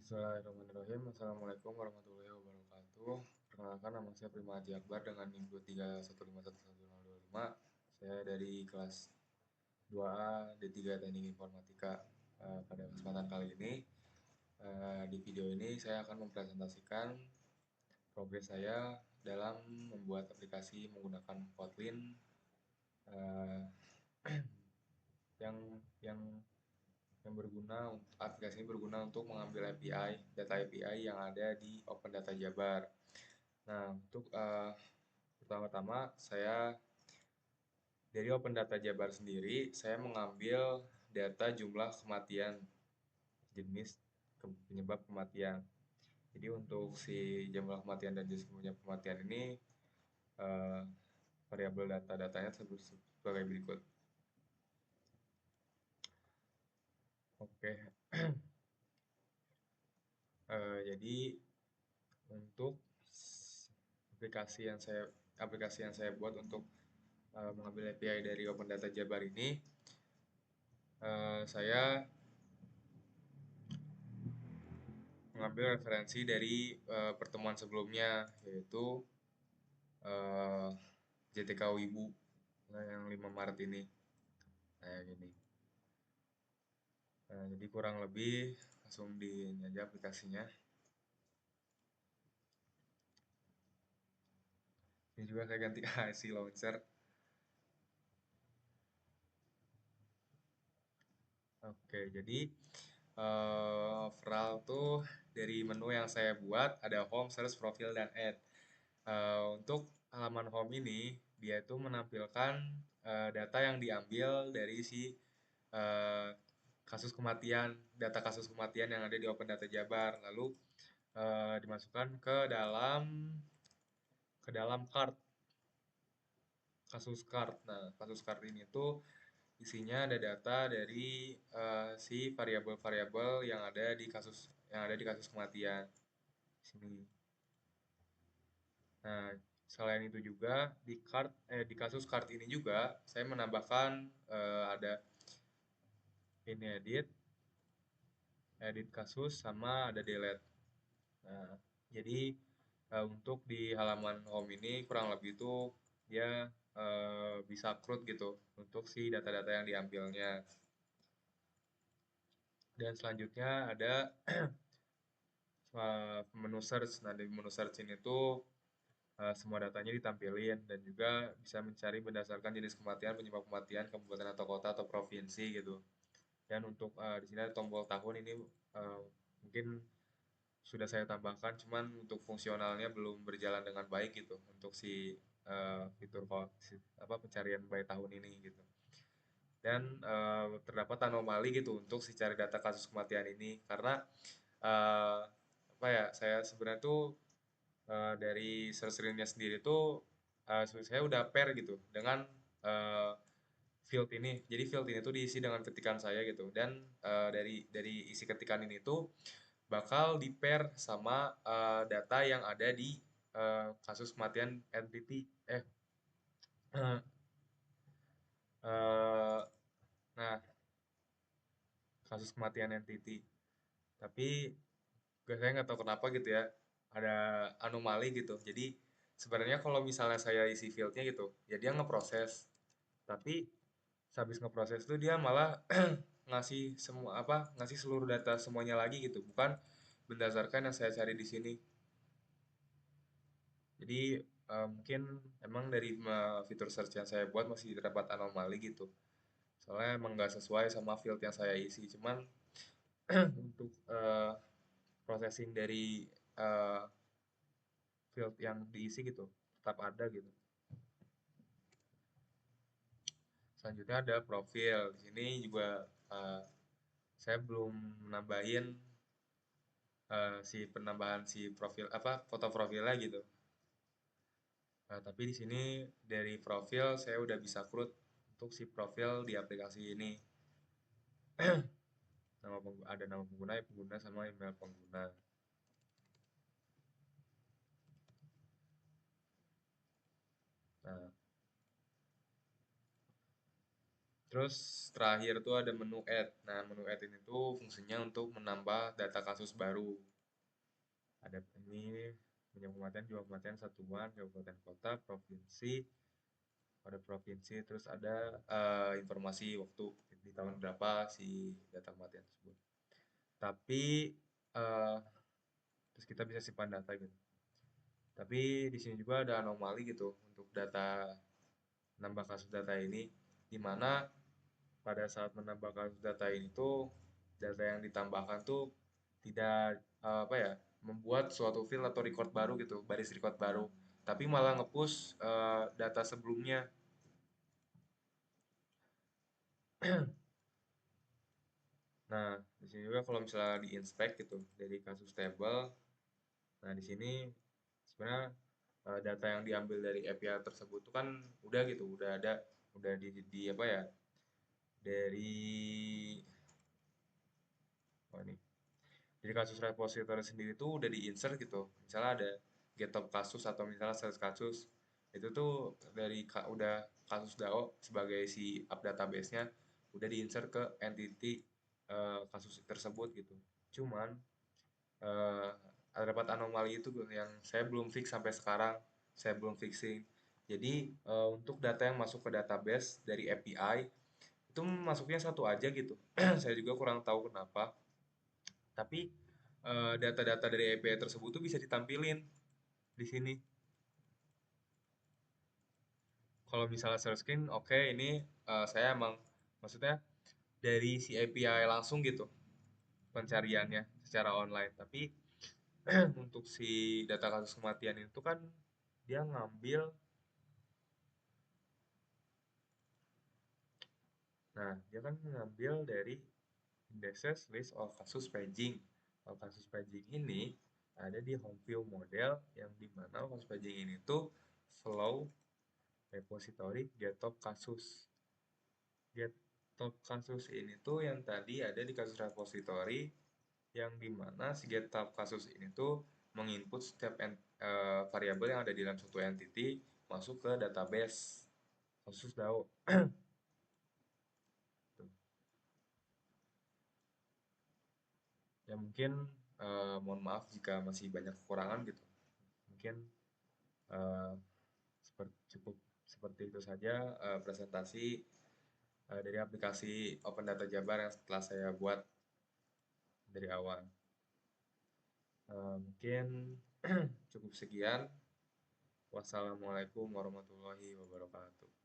Bismillahirrahmanirrahim. Assalamualaikum warahmatullahi wabarakatuh. Perkenalkan, nama saya Prima Haji Akbar dengan NIM 231511025. Saya dari kelas 2A D3 Teknik Informatika. Pada kesempatan kali ini, di video ini saya akan mempresentasikan progres saya dalam membuat aplikasi menggunakan Kotlin eh, yang yang yang berguna aplikasi ini berguna untuk mengambil data API yang ada di Open Data Jabar. Nah, untuk pertama-tama saya dari Open Data Jabar sendiri, saya mengambil data jumlah kematian jenis penyebab kematian. Jadi untuk si jumlah kematian dan jenis penyebab kematian ini eh, variabel datanya sebagai berikut. Oke, jadi untuk aplikasi yang saya buat untuk mengambil API dari Open Data Jabar ini, saya mengambil referensi dari pertemuan sebelumnya, yaitu JTK Wibu yang 5 Maret ini. Kayak gini. Jadi kurang lebih langsung di ini aja aplikasinya. Ini juga saya ganti IC launcher. Oke, jadi overall tuh dari menu yang saya buat ada home, search, profile, dan add. Untuk halaman home ini, dia itu menampilkan data yang diambil dari si eh, kasus kematian, data kasus kematian yang ada di Open Data Jabar, lalu dimasukkan ke dalam card, kasus card. Nah, kasus card ini tuh isinya ada data dari si variabel-variabel yang ada di kasus kematian sini. Nah, selain itu juga di kasus card ini juga saya menambahkan ada ini edit kasus sama ada delete. Nah, jadi untuk di halaman home ini kurang lebih itu dia bisa CRUD gitu untuk si data-data yang diambilnya. Dan selanjutnya ada menu search. Nah, di menu search ini tuh semua datanya ditampilin dan juga bisa mencari berdasarkan jenis kematian, penyebab kematian, kabupaten atau kota atau provinsi gitu. Dan untuk di sini ada tombol tahun ini mungkin sudah saya tambahkan, cuman untuk fungsionalnya belum berjalan dengan baik gitu untuk si fitur pencarian by tahun ini gitu. Dan terdapat anomali gitu untuk si cari data kasus kematian ini karena eh, apa ya saya sebenarnya tuh dari search nya sendiri tuh saya udah pair gitu dengan eh, field ini. Jadi field ini tuh diisi dengan ketikan saya gitu dan dari isi ketikan ini tuh bakal di pair sama data yang ada di kasus kematian entity eh, nah kasus kematian entity. Tapi saya nggak tahu kenapa gitu ya ada anomali gitu. Jadi sebenarnya kalau misalnya saya isi fieldnya gitu ya dia ngeproses, tapi habis ngeproses tuh dia malah ngasih seluruh data semuanya lagi gitu, bukan berdasarkan yang saya cari di sini. Jadi mungkin emang dari fitur search yang saya buat masih terdapat anomali gitu, soalnya emang nggak sesuai sama field yang saya isi. Cuman untuk processing dari eh, field yang diisi gitu tetap ada gitu. Selanjutnya ada profil. Di sini juga saya belum nambahin si profil foto profilnya gitu. Tapi di sini dari profil saya udah bisa create untuk si profil di aplikasi ini. Ada nama pengguna sama email pengguna. Nah, Terus terakhir tuh ada menu add. Nah, menu add ini tuh fungsinya untuk menambah data kasus baru. Ada ini penyebab kematian, jumlah kematian satuan, kabupaten kota, provinsi, pada provinsi, terus ada informasi waktu di tahun berapa si data kematian tersebut. Tapi eh, terus kita bisa simpan data gitu. Tapi di sini juga ada anomali gitu untuk data nambah kasus data ini, di mana pada saat menambah kasus data ini tuh data yang ditambahkan tuh tidak apa ya, membuat suatu file atau record baru gitu, baris record baru, tapi malah nge-push data sebelumnya. Nah, di sini juga kalau misalnya di-inspect gitu dari kasus table, nah di sini sebenarnya data yang diambil dari API tersebut tuh kan udah gitu, udah ada, udah di apa ya, dari oh ini, jadi kasus repository sendiri tuh udah di-insert gitu. Misalnya ada GitHub kasus atau misalnya sales kasus. Itu tuh dari udah kasus DAO sebagai si up database-nya udah di-insert ke entity kasus tersebut gitu. Cuman eh, ada dapat anomali itu yang saya belum fix sampai sekarang. Saya belum fixing. Jadi untuk data yang masuk ke database dari API itu masuknya satu aja gitu. Saya juga kurang tahu kenapa. Tapi data-data dari API tersebut tuh bisa ditampilin di sini. Kalau misalnya share screen, oke, ini saya emang maksudnya dari si API langsung gitu pencariannya secara online. Tapi untuk si data kasus kematian itu kan dia ngambil, nah dia kan ngambil dari indexes list of kasus paging. Kalau kasus paging ini ada di home view model yang dimana kasus paging ini tuh flow repository GitHub kasus. GitHub kasus ini tuh yang tadi ada di kasus repository yang dimana si GitHub kasus ini tuh menginput setiap variabel yang ada di dalam suatu entity masuk ke database kasus DAO. Tuh. Ya mungkin mohon maaf jika masih banyak kekurangan gitu. Mungkin eh, cukup seperti itu saja presentasi dari aplikasi Open Data Jabar yang setelah saya buat dari awal. Mungkin cukup sekian. Wassalamualaikum warahmatullahi wabarakatuh.